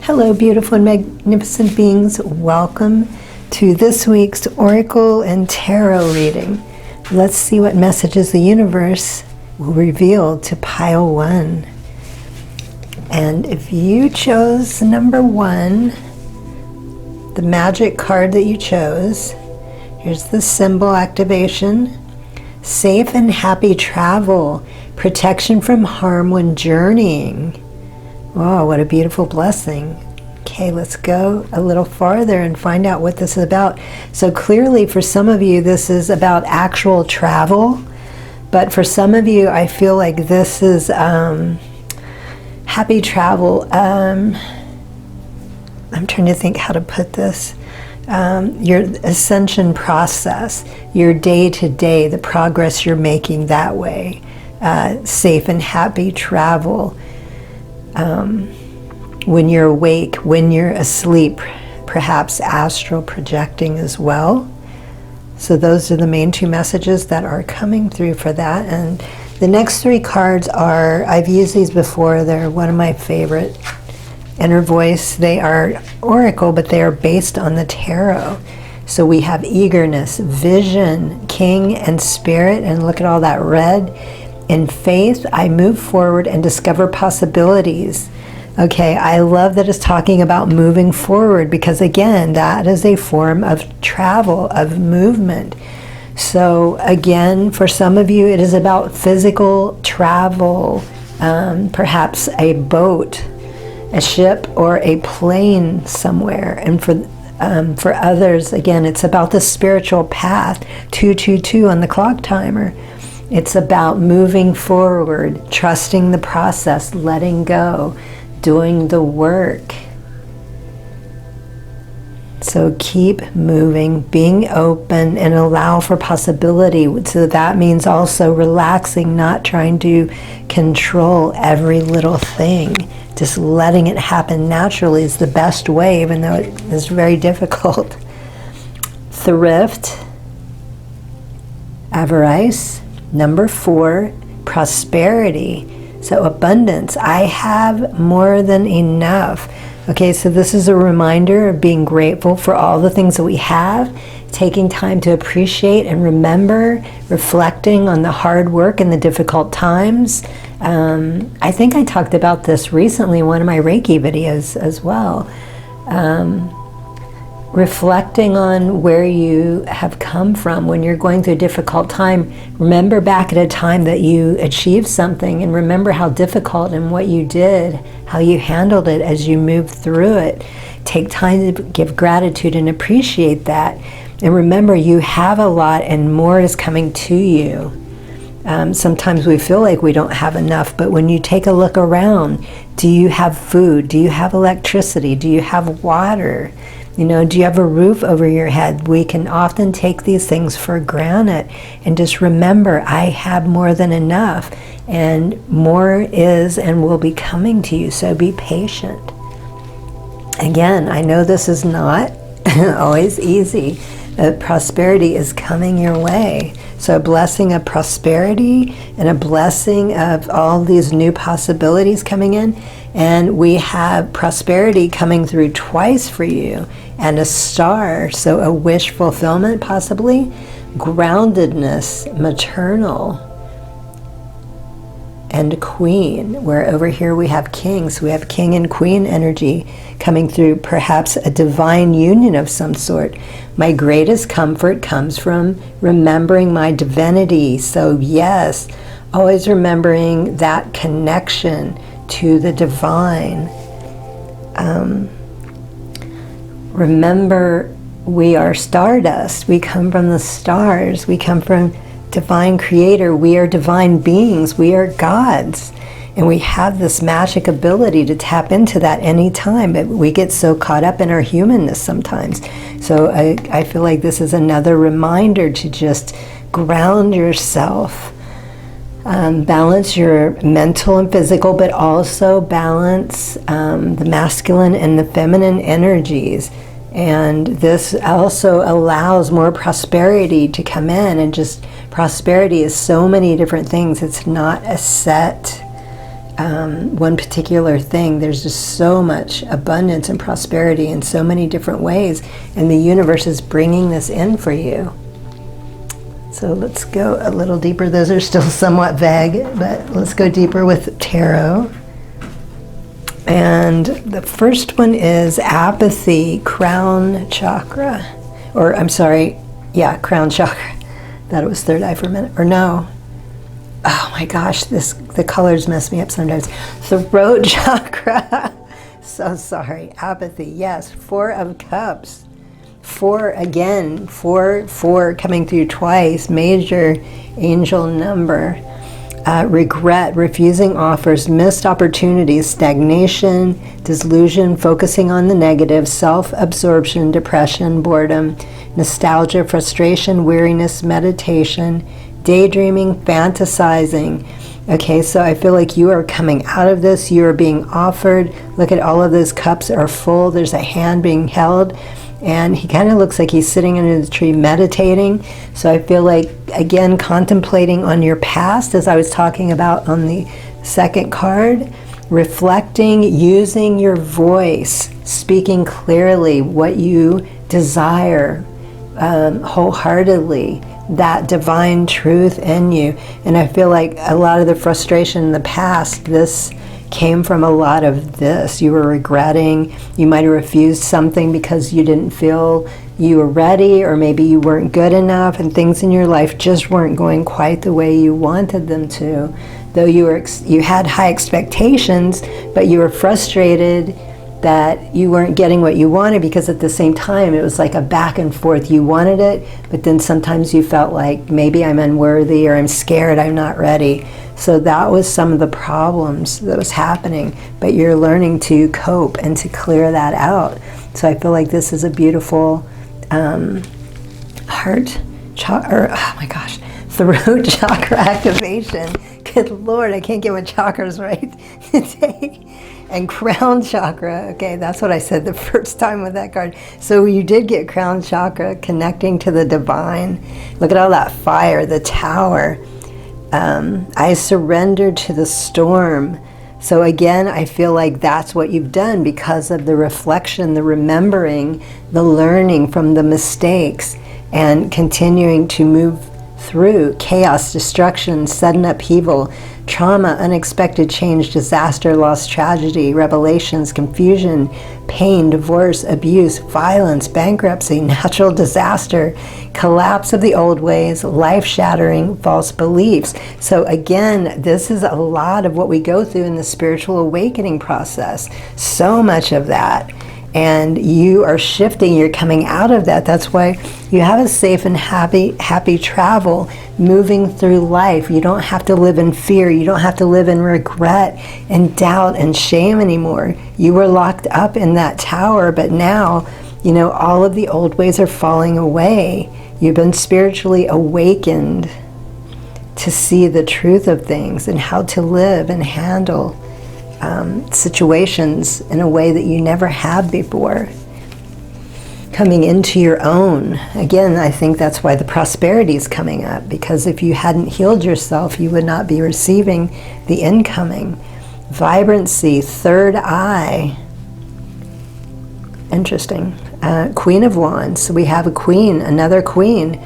Hello, beautiful and magnificent beings. Welcome to this week's Oracle and Tarot reading. Let's see what messages the universe will reveal to pile 1. And if you chose number 1, the magic card that you chose, here's the symbol activation. Safe and happy travel, protection from harm when journeying. Wow, what a beautiful blessing. Okay, let's go a little farther and find out what this is about. So clearly for some of you, this is about actual travel. But for some of you, I feel like this is happy travel. I'm trying to think how to put this. Your ascension process, your day-to-day, the progress you're making that way. Safe and happy travel. When you're awake, when you're asleep, perhaps astral projecting as well. So those are the main 2 messages that are coming through for that. And the next 3 cards are, I've used these before, they're one of my favorite. Inner Voice, they are oracle, but they are based on the tarot. So we have eagerness, vision, king, and spirit, and look at all that red. In faith, I move forward and discover possibilities. Okay, I love that it's talking about moving forward because, again, that is a form of travel, of movement. So, again, for some of you, it is about physical travel, perhaps a boat, a ship, or a plane somewhere. And for others, again, it's about the spiritual path, 222 on the clock timer. It's about moving forward, trusting the process, letting go, doing the work. So keep moving, being open, and allow for possibility. So that means also relaxing, not trying to control every little thing. Just letting it happen naturally is the best way, even though it is very difficult. Thrift, avarice. Number 4, prosperity. So abundance. I have more than enough. Okay, so this is a reminder of being grateful for all the things that we have, taking time to appreciate and remember, reflecting on the hard work and the difficult times. I think I talked about this recently in one of my Reiki videos as well. Reflecting on where you have come from when you're going through a difficult time. Remember back at a time that you achieved something and remember how difficult and what you did, how you handled it as you moved through it. Take time to give gratitude and appreciate that. And remember, you have a lot and more is coming to you. Sometimes we feel like we don't have enough, but when you take a look around, do you have food? Do you have electricity? Do you have water? You know, do you have a roof over your head? We can often take these things for granted and just remember, I have more than enough and more is and will be coming to you, so be patient. Again, I know this is not always easy, but prosperity is coming your way. So a blessing of prosperity and a blessing of all these new possibilities coming in. And we have prosperity coming through twice for you and a star, so a wish fulfillment possibly, groundedness, maternal, and queen, where over here we have king. So we have king and queen energy coming through, perhaps a divine union of some sort. My greatest comfort comes from remembering my divinity. So yes, always remembering that connection to the divine. Remember, we are stardust. We come from the stars. We come from divine creator. We are divine beings. We are gods. And we have this magic ability to tap into that anytime, but we get so caught up in our humanness sometimes. So I feel like this is another reminder to just ground yourself. Balance your mental and physical, but also balance the masculine and the feminine energies. And this also allows more prosperity to come in, and just prosperity is so many different things. It's not a set one particular thing. There's just so much abundance and prosperity in so many different ways, and the universe is bringing this in for you. So let's go a little deeper. Those are still somewhat vague, but let's go deeper with tarot. And the first one is apathy, crown chakra. Or I'm sorry, yeah, crown chakra. Thought it was third eye for a minute. Or no. Oh my gosh, the colors mess me up sometimes. Throat chakra. So sorry. Apathy, yes. 4 of Cups. 4 again. 4 coming through twice. Major angel number. Regret, refusing offers, missed opportunities, stagnation, disillusion, focusing on the negative, self-absorption, depression, boredom, nostalgia, frustration, weariness, meditation, daydreaming, fantasizing. Okay, so I feel like you are coming out of this. You are being offered. Look at all of those cups are full. There's a hand being held. And he kind of looks like he's sitting under the tree meditating. So I feel like, again, contemplating on your past, as I was talking about on the second card, reflecting, using your voice, speaking clearly what you desire wholeheartedly, that divine truth in you. And I feel like a lot of the frustration in the past, this came from a lot of this. You were regretting, you might have refused something because you didn't feel you were ready, or maybe you weren't good enough, and things in your life just weren't going quite the way you wanted them to. Though you had high expectations, but you were frustrated that you weren't getting what you wanted, because at the same time it was like a back and forth. You wanted it, but then sometimes you felt like maybe I'm unworthy, or I'm scared, I'm not ready. So that was some of the problems that was happening, but you're learning to cope and to clear that out. So I feel like this is a beautiful heart chakra, oh my gosh, throat chakra activation. Good Lord, I can't get my chakras right today. And crown chakra, okay, that's what I said the first time with that card. So you did get crown chakra, connecting to the divine. Look at all that fire, the tower. I surrendered to the storm. So again, I feel like that's what you've done because of the reflection, the remembering, the learning from the mistakes, and continuing to move through chaos, destruction, sudden upheaval, trauma, unexpected change, disaster, loss, tragedy, revelations, confusion, pain, divorce, abuse, violence, bankruptcy, natural disaster, collapse of the old ways, life-shattering false beliefs. So again, this is a lot of what we go through in the spiritual awakening process. So much of that. And you are shifting, you're coming out of that. That's why you have a safe and happy travel moving through life. You don't have to live in fear. You don't have to live in regret and doubt and shame anymore. You were locked up in that tower, but now, you know, all of the old ways are falling away. You've been spiritually awakened to see the truth of things and how to live and handle situations in a way that you never have before. Coming into your own. Again, I think that's why the prosperity is coming up, because if you hadn't healed yourself, you would not be receiving the incoming. Vibrancy, third eye. Interesting. Queen of Wands. So we have a queen, another queen.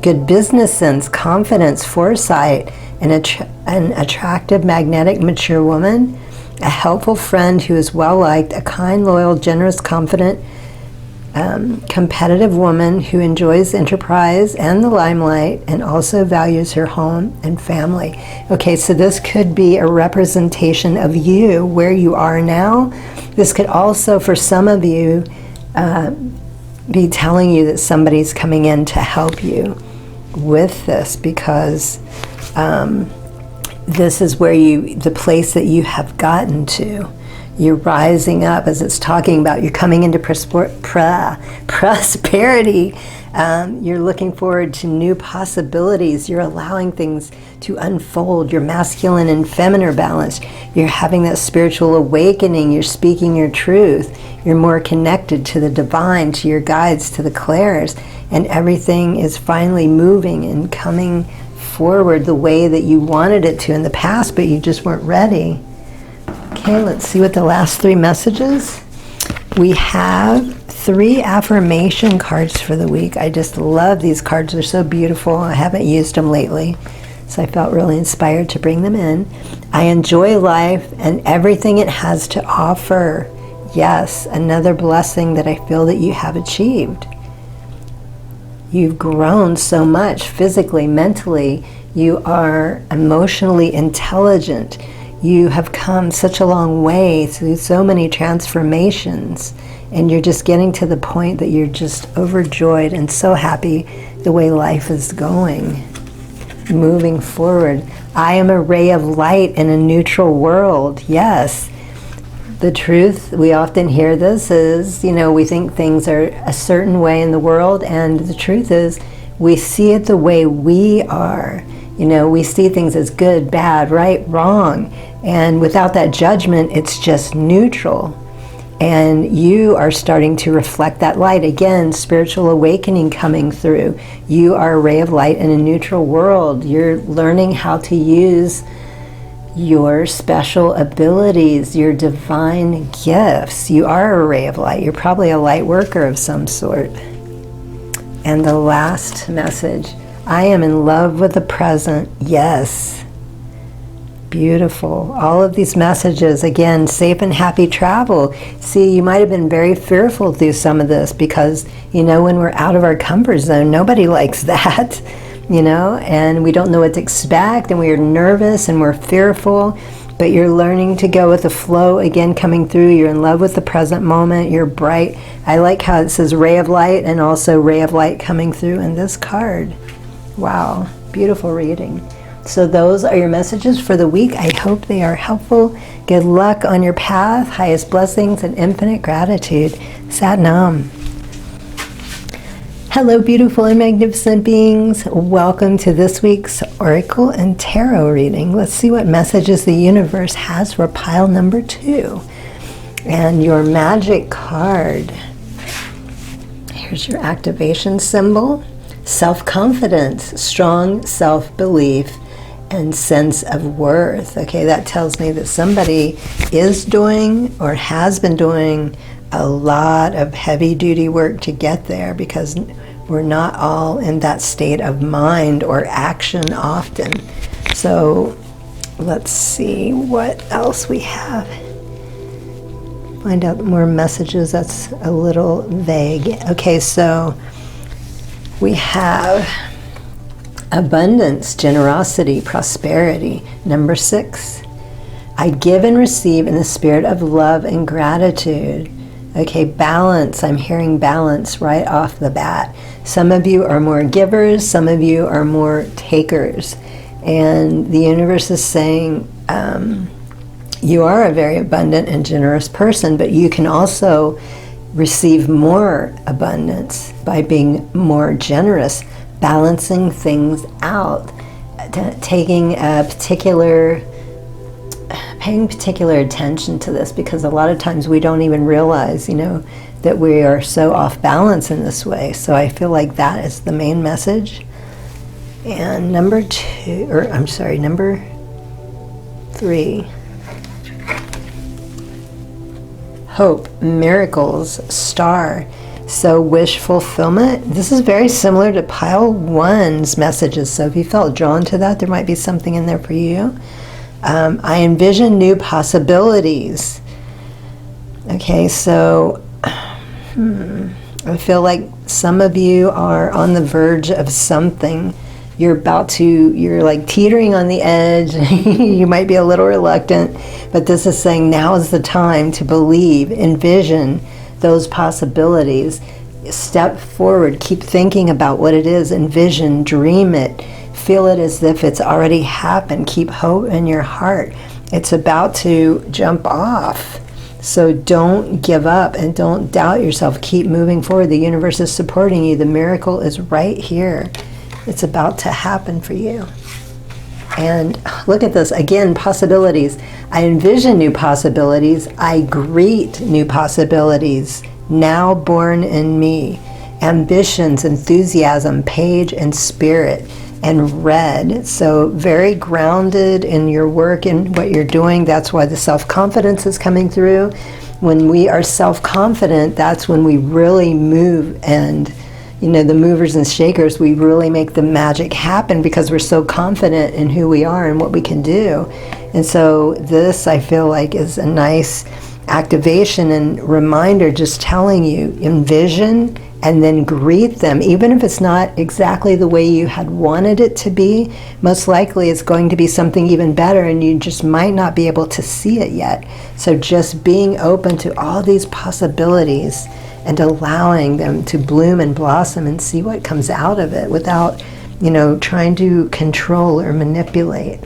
Good business sense, confidence, foresight, an attractive, magnetic, mature woman. A helpful friend who is well-liked, a kind, loyal, generous, confident, competitive woman who enjoys enterprise and the limelight and also values her home and family. Okay, so this could be a representation of you, where you are now. This could also, for some of you, be telling you that somebody's coming in to help you with this, because this is where the place that you have gotten to. You're rising up, as it's talking about. You're coming into prosperity. You're looking forward to new possibilities. You're allowing things to unfold. Your masculine and feminine balance. You're having that spiritual awakening. You're speaking your truth. You're more connected to the divine, to your guides, to the clairs. And everything is finally moving and coming forward the way that you wanted it to in the past, but you just weren't ready. Okay, let's see what the last 3 messages. We have 3 affirmation cards for the week. I just love these cards. They're so beautiful. I haven't used them lately, so I felt really inspired to bring them in. I enjoy life and everything it has to offer. Yes, another blessing that I feel that you have achieved. You've grown so much physically, mentally. You are emotionally intelligent. You have come such a long way through so many transformations, and you're just getting to the point that you're just overjoyed and so happy the way life is going, moving forward. I am a ray of light in a neutral world. Yes. The truth, we often hear this, is, we think things are a certain way in the world, and the truth is we see it the way we are. We see things as good, bad, right, wrong. And without that judgment, it's just neutral. And you are starting to reflect that light. Again, spiritual awakening coming through. You are a ray of light in a neutral world. You're learning how to use your special abilities, your divine gifts. You are a ray of light. You're probably a light worker of some sort. And the last message, I am in love with the present. Yes. Beautiful. All of these messages, again, safe and happy travel. See, you might have been very fearful through some of this because, when we're out of our comfort zone, nobody likes that, and we don't know what to expect, and we're nervous and we're fearful, but you're learning to go with the flow, again, coming through. You're in love with the present moment. You're bright. I like how it says ray of light and also ray of light coming through in this card. Wow, beautiful reading. So those are your messages for the week. I hope they are helpful. Good luck on your path. Highest blessings and infinite gratitude. Sat Nam. Hello, beautiful and magnificent beings. Welcome to this week's Oracle and Tarot reading. Let's see what messages the universe has for pile number 2. And your magic card. Here's your activation symbol. Self-confidence, strong self-belief, and sense of worth. Okay, that tells me that somebody is doing or has been doing a lot of heavy-duty work to get there, because we're not all in that state of mind or action often. So let's see what else we have. Find out more messages. That's a little vague. Okay, so we have abundance, generosity, prosperity. Number 6, I give and receive in the spirit of love and gratitude. Okay, balance. I'm hearing balance right off the bat. Some of you are more givers, some of you are more takers. And the universe is saying, you are a very abundant and generous person, but you can also receive more abundance by being more generous, balancing things out, paying particular attention to this, because a lot of times we don't even realize, that we are so off balance in this way. So I feel like that is the main message. And number 3. Hope, miracles, star. So wish fulfillment. This is very similar to pile 1's messages. So if you felt drawn to that, there might be something in there for you. I envision new possibilities. Okay, so I feel like some of you are on the verge of something. You're like teetering on the edge. You might be a little reluctant, but this is saying now is the time to believe, envision those possibilities. Step forward, keep thinking about what it is, envision, dream it, feel it as if it's already happened. Keep hope in your heart. It's about to jump off. So don't give up and don't doubt yourself. Keep moving forward. The universe is supporting you. The miracle is right here. It's about to happen for you. And look at this. Again, possibilities. I envision new possibilities. I greet new possibilities now born in me. Ambitions, enthusiasm, page, and spirit. and red. So very grounded in your work and what you're doing. That's why the self-confidence is coming through. When we are self-confident, that's when we really move, and the movers and shakers, we really make the magic happen because we're so confident in who we are and what we can do. And so this, I feel like, is a nice activation and reminder, just telling you, envision and then greet them. Even if it's not exactly the way you had wanted it to be, most likely it's going to be something even better, and you just might not be able to see it yet. So just being open to all these possibilities and allowing them to bloom and blossom and see what comes out of it without, trying to control or manipulate.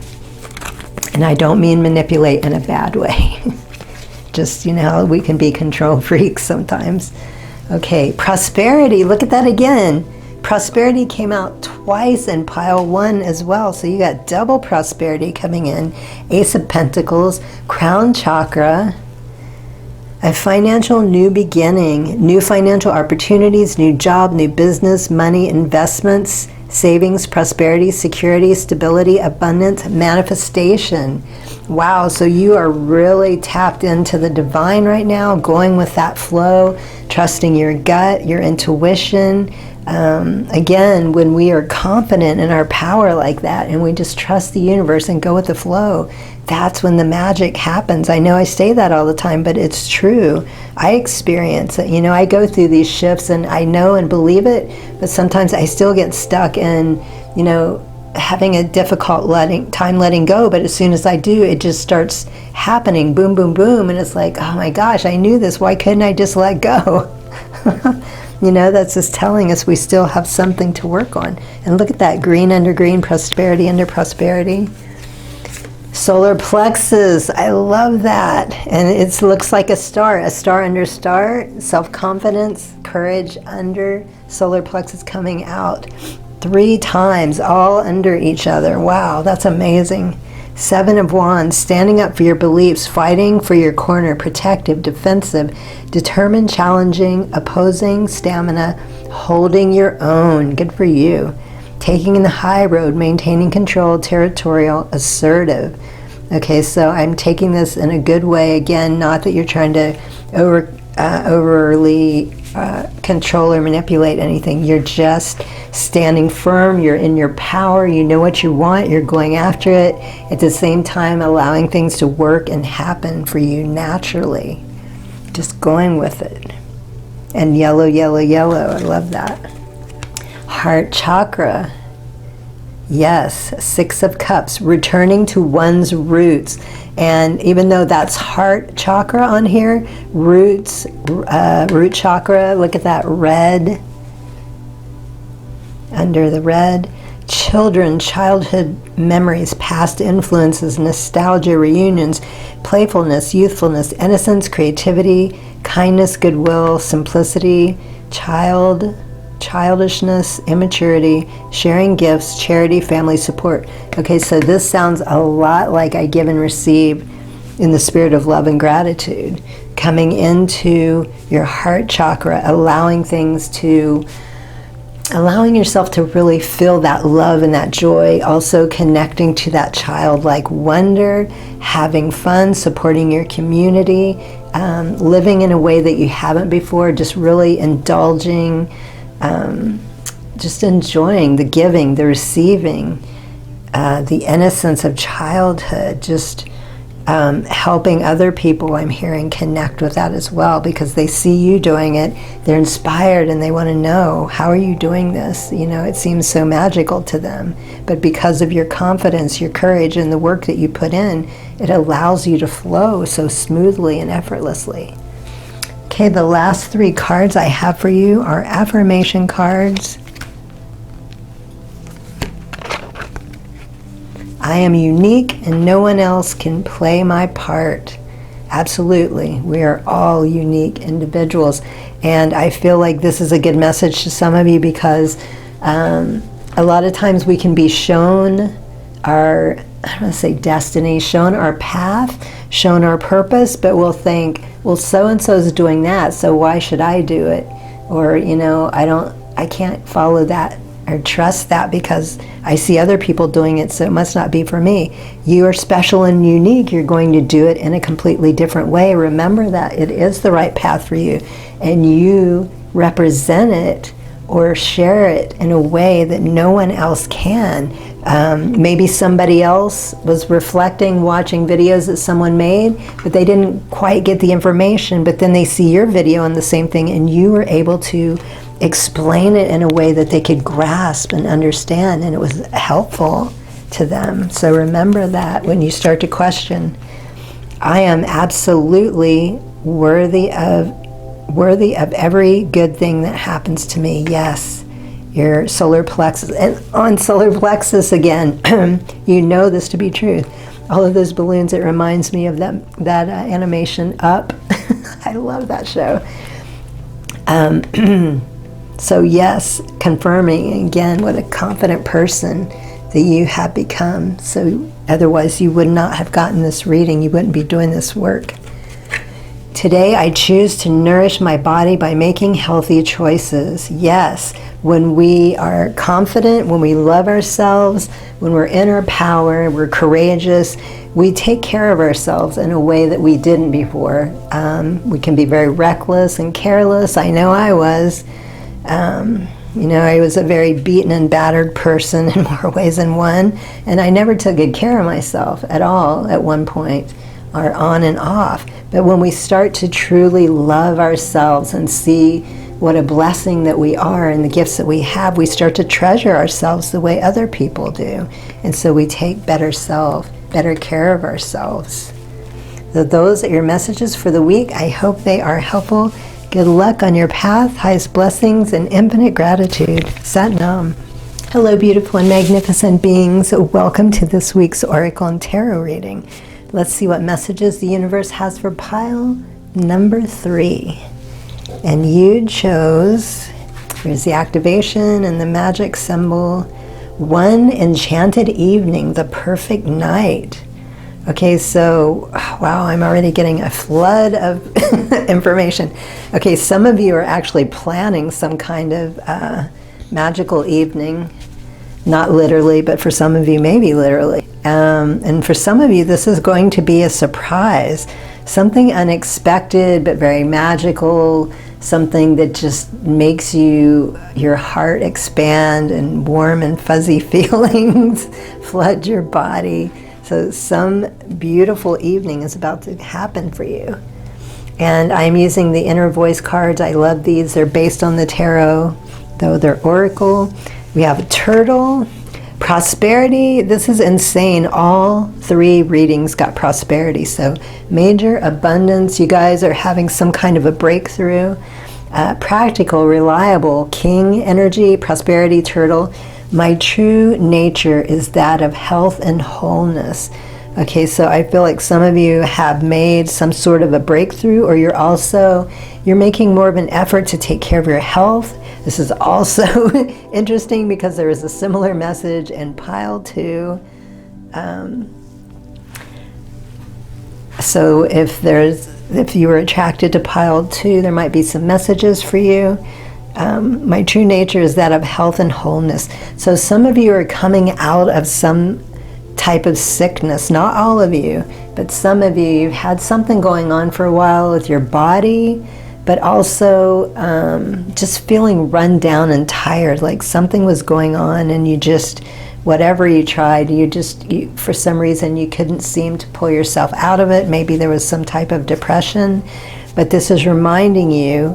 And I don't mean manipulate in a bad way. Just, we can be control freaks sometimes. Okay, prosperity, look at that again. Prosperity came out twice in pile 1 as well. So you got double prosperity coming in. Ace of Pentacles, crown chakra, a financial new beginning, new financial opportunities, new job, new business, money, investments, savings, prosperity, security, stability, abundance, manifestation. Wow, so you are really tapped into the divine right now, going with that flow, trusting your gut, your intuition. Again, when we are confident in our power like that, and we just trust the universe and go with the flow, that's when the magic happens. I know I say that all the time, but it's true. I experience it. I go through these shifts and I know and believe it, but sometimes I still get stuck in, having a difficult time letting go. But as soon as I do, it just starts happening, boom, boom, boom. And it's like, oh my gosh, I knew this. Why couldn't I just let go? That's just telling us we still have something to work on. And look at that, green under green, prosperity under prosperity. Solar plexus, I love that. And it looks like a star under star, self-confidence, courage under, solar plexus coming out 3 times, all under each other. Wow, that's amazing. 7 of Wands, standing up for your beliefs, fighting for your corner, protective, defensive, determined, challenging, opposing, stamina, holding your own. Good for you. Taking the high road, maintaining control, territorial, assertive. Okay, so I'm taking this in a good way. Again, not that you're trying to overly control or manipulate anything. You're just standing firm. You're in your power. You know what you want. You're going after it. At the same time, allowing things to work and happen for you naturally. Just going with it. And yellow, yellow, yellow. I love that. Heart chakra. Yes, 6 of Cups, returning to one's roots. And even though that's heart chakra on here, roots, root chakra, look at that red, under the red. Children, childhood memories, past influences, nostalgia, reunions, playfulness, youthfulness, innocence, creativity, kindness, goodwill, simplicity, childishness, immaturity, sharing gifts, charity, family support. Okay, so this sounds a lot like I give and receive in the spirit of love and gratitude. Coming into your heart chakra, allowing yourself to really feel that love and that joy, also connecting to that childlike wonder, having fun, supporting your community, living in a way that you haven't before, just really indulging, just enjoying the giving, the receiving, the innocence of childhood, just helping other people, I'm hearing, connect with that as well, because they see you doing it, they're inspired, and they want to know, how are you doing this? It seems so magical to them, but because of your confidence, your courage, and the work that you put in, it allows you to flow so smoothly and effortlessly. Okay, the last 3 cards I have for you are affirmation cards. I am unique and no one else can play my part. Absolutely, we are all unique individuals. And I feel like this is a good message to some of you, because a lot of times we can be shown our, I don't want to say destiny, shown our path, shown our purpose, but we'll think, well, so-and-so is doing that, so why should I do it? Or, I can't follow that or trust that because I see other people doing it, so it must not be for me. You are special and unique. You're going to do it in a completely different way. Remember that it is the right path for you, and you represent it or share it in a way that no one else can. Maybe somebody else was reflecting, watching videos that someone made, but they didn't quite get the information, but then they see your video on the same thing, and you were able to explain it in a way that they could grasp and understand, and it was helpful to them. So remember that when you start to question, I am absolutely worthy of every good thing that happens to me. Yes, your solar plexus. And on solar plexus again, you know this to be true. All of those balloons, it reminds me of that animation Up. I love that show. So yes, confirming again what a confident person that you have become. So otherwise you would not have gotten this reading. You wouldn't be doing this work. Today I choose to nourish my body by making healthy choices. Yes, when we are confident, when we love ourselves, when we're in our power, we're courageous, we take care of ourselves in a way that we didn't before. We can be very reckless and careless. I know I was. I was a very beaten and battered person in more ways than one, and I never took good care of myself at all at one point, or on and off. But when we start to truly love ourselves and see what a blessing that we are and the gifts that we have, we start to treasure ourselves the way other people do. And so we take better care of ourselves. So those are your messages for the week. I hope they are helpful. Good luck on your path, highest blessings, and infinite gratitude. Sat Nam. Hello, beautiful and magnificent beings. Welcome to this week's Oracle and Tarot reading. Let's see what messages the universe has for pile number 3. And you chose, here's the activation and the magic symbol, one enchanted evening, the perfect night. Okay, so, wow, I'm already getting a flood of information. Okay, some of you are actually planning some kind of magical evening. Not literally, but for some of you, maybe literally. And for some of you, this is going to be a surprise. Something unexpected, but very magical. Something that just makes your heart expand and warm and fuzzy feelings flood your body. So some beautiful evening is about to happen for you. And I'm using the inner voice cards. I love these. They're based on the tarot, though they're oracle. We have a turtle, prosperity. This is insane. All 3 readings got prosperity. So major abundance. You guys are having some kind of a breakthrough. Practical, reliable, king energy, prosperity, turtle. My true nature is that of health and wholeness. Okay, so I feel like some of you have made some sort of a breakthrough, or you're making more of an effort to take care of your health. This is also interesting because there is a similar message in pile 2. So if you were attracted to pile 2, there might be some messages for you. My true nature is that of health and wholeness. So some of you are coming out of some type of sickness. Not all of you, but some of you, you've had something going on for a while with your body, but also just feeling run down and tired, like something was going on and you just, whatever you tried, for some reason you couldn't seem to pull yourself out of it. Maybe there was some type of depression, but this is reminding you,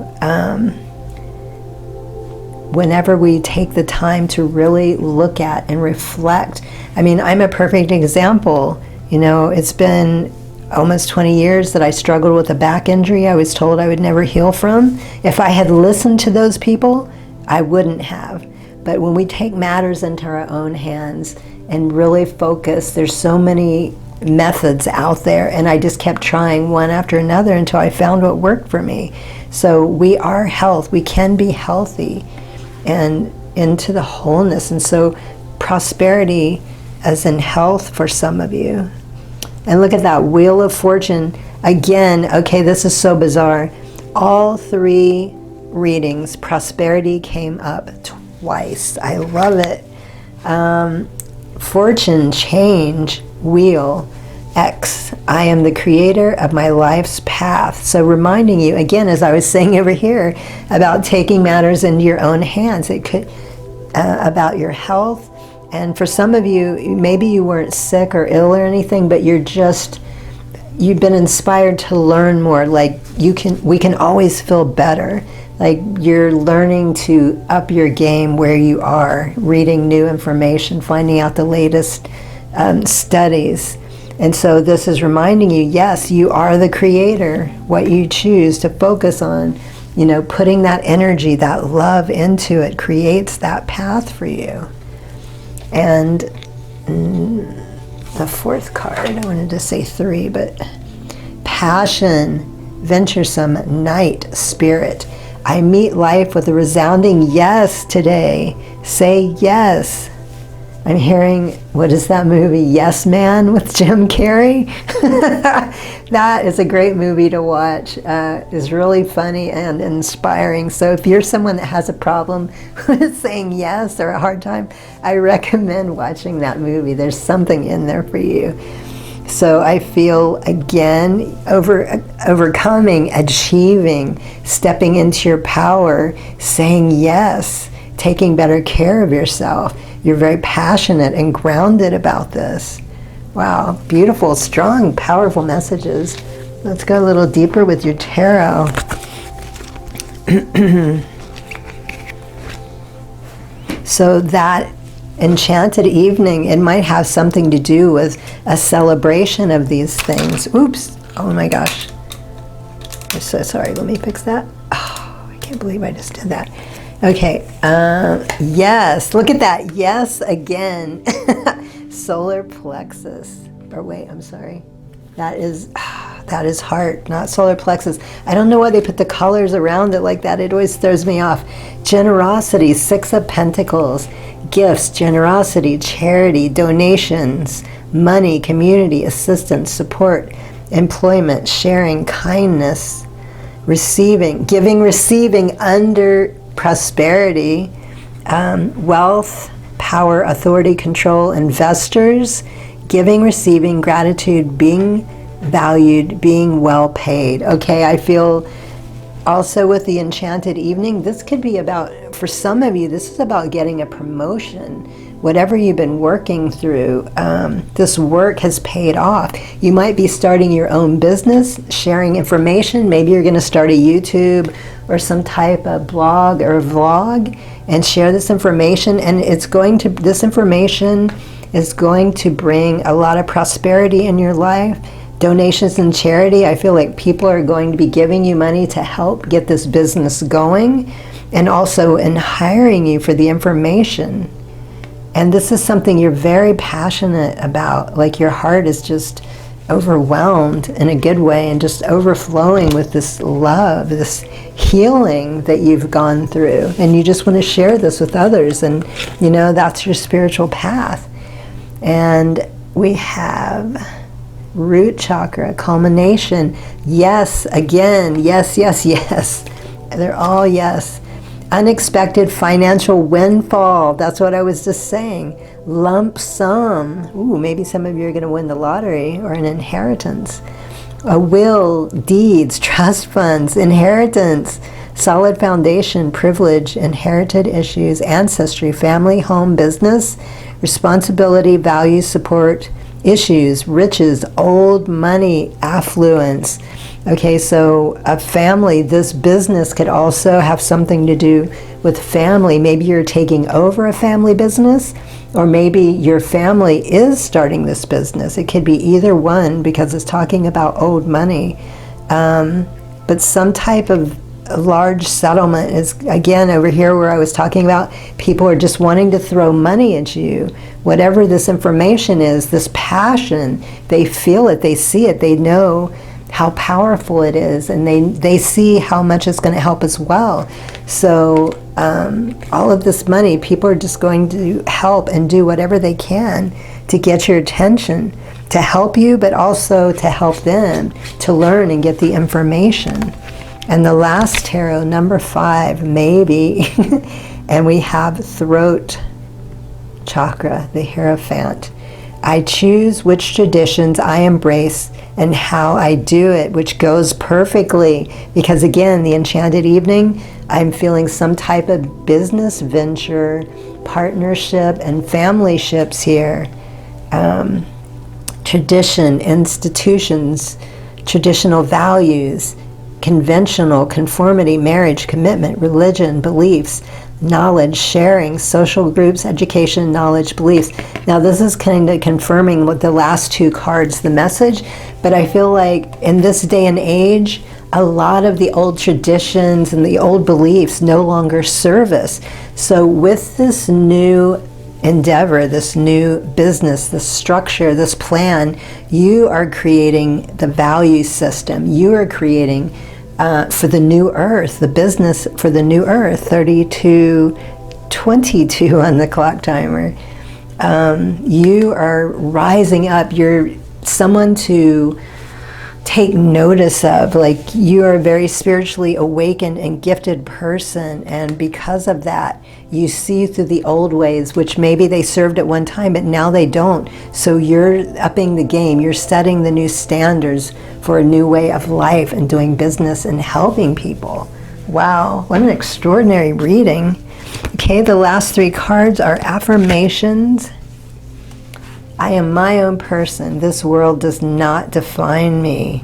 whenever we take the time to really look at and reflect. I mean, I'm a perfect example. It's been almost 20 years that I struggled with a back injury I was told I would never heal from. If I had listened to those people, I wouldn't have. But when we take matters into our own hands and really focus, there's so many methods out there, and I just kept trying one after another until I found what worked for me. So we are health. We can be healthy and into the wholeness. And so prosperity as in health for some of you. And look at that Wheel of Fortune. Again, okay, this is so bizarre. All 3 readings, prosperity came up twice. I love it. Fortune change wheel X. I am the creator of my life's path. So reminding you, again, as I was saying over here, about taking matters into your own hands. It could, about your health. And for some of you, maybe you weren't sick or ill or anything, but you've been inspired to learn more. Like we can always feel better. Like you're learning to up your game where you are, reading new information, finding out the latest studies. And so this is reminding you, yes, you are the creator. What you choose to focus on, putting that energy, that love into it creates that path for you. And the fourth card, I wanted to say 3, but passion, venturesome, night spirit. I meet life with a resounding yes today. Say yes. I'm hearing, what is that movie, Yes Man with Jim Carrey? That is a great movie to watch. It's really funny and inspiring. So if you're someone that has a problem with saying yes or a hard time, I recommend watching that movie. There's something in there for you. So I feel, again, overcoming, achieving, stepping into your power, saying yes, taking better care of yourself. You're very passionate and grounded about this. Wow, beautiful, strong, powerful messages. Let's go a little deeper with your tarot. So that enchanted evening, it might have something to do with a celebration of these things. Oops, oh my gosh. I'm so sorry, let me fix that. Oh, I can't believe I just did that. Okay, yes, look at that, yes again. Solar plexus, or wait, I'm sorry. That is heart, not solar plexus. I don't know why they put the colors around it like that. It always throws me off. Generosity, 6 of Pentacles, gifts, generosity, charity, donations, money, community, assistance, support, employment, sharing, kindness, receiving, giving, receiving under prosperity, wealth, power, authority, control, investors, giving, receiving, gratitude, being valued, being well paid. Okay, I feel also with the enchanted evening, this could be about, for some of you, this is about getting a promotion. Whatever you've been working through, this work has paid off. You might be starting your own business, sharing information. Maybe you're going to start a YouTube or some type of blog or vlog and share this information. And this information is going to bring a lot of prosperity in your life. Donations and charity, I feel like people are going to be giving you money to help get this business going, and also in hiring you for the information. And this is something you're very passionate about, like your heart is just overwhelmed in a good way and just overflowing with this love, this healing that you've gone through. And you just want to share this with others, and that's your spiritual path. And we have root chakra, culmination, yes, again, yes, yes, yes. They're all yes. Unexpected financial windfall, that's what I was just saying. Lump sum, ooh, maybe some of you are going to win the lottery or an inheritance. A will, deeds, trust funds, inheritance, solid foundation, privilege, inherited issues, ancestry, family, home, business, responsibility, values, support, issues, riches, old money, affluence. Okay, so a family, this business could also have something to do with family. Maybe you're taking over a family business, or maybe your family is starting this business. It could be either one because it's talking about old money. But some type of large settlement is, again, over here where I was talking about, people are just wanting to throw money at you. Whatever this information is, this passion, they feel it, they see it, they know how powerful it is, and they see how much it's going to help as well. So all of this money, people are just going to help and do whatever they can to get your attention, to help you, but also to help them to learn and get the information. And the last tarot, number 5, maybe, And we have throat chakra, the Hierophant. I choose which traditions I embrace and how I do it, which goes perfectly. Because again, the Enchanted Evening, I'm feeling some type of business venture, partnership, and family ships here. Tradition, institutions, traditional values, conventional, conformity, marriage, commitment, religion, beliefs, knowledge, sharing, social groups, education, knowledge, beliefs. Now this is kind of confirming what the last two cards, the message, but I feel like in this day and age, a lot of the old traditions and the old beliefs no longer serve us. So with this new endeavor, this new business, this structure, this plan, you are creating the value system. You are creating for the new earth, the business for the new earth, 3222 on the clock timer. You are rising up. You're someone to take notice of. Like, you are a very spiritually awakened and gifted person, and because of that, you see through the old ways, which maybe they served at one time, but now they don't. So you're upping the game. You're setting the new standards for a new way of life and doing business and helping people. Wow, what an extraordinary reading. Okay, the last three cards are affirmations. I am my own person. This world does not define me.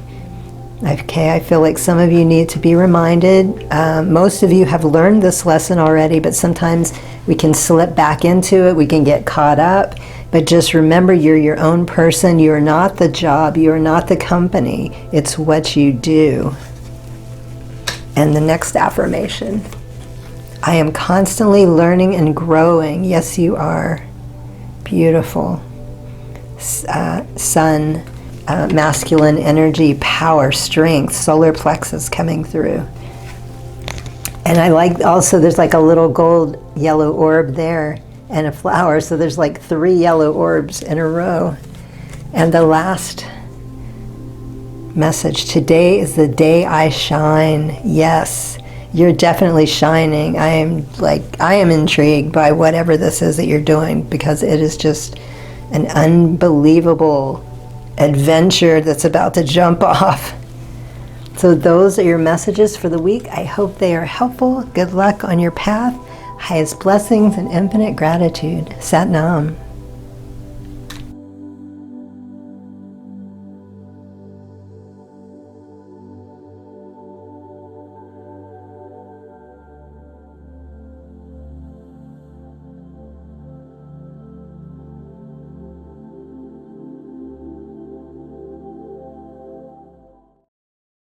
Okay, I feel like some of you need to be reminded. Most of you have learned this lesson already, but sometimes we can slip back into it. We can get caught up. But just remember, you're your own person. You're not the job. You're not the company. It's what you do. And the next affirmation. I am constantly learning and growing. Yes, you are. Beautiful. Sun, masculine energy, power, strength, solar plexus coming through. And I like also, there's like a little gold yellow orb there and a flower, so there's like 3 yellow orbs in a row. And the last message, today is the day I shine. Yes, you're definitely shining. I am intrigued by whatever this is that you're doing, because it is just an unbelievable adventure that's about to jump off. So those are your messages for the week. I hope they are helpful. Good luck on your path. Highest blessings and infinite gratitude. Sat Nam.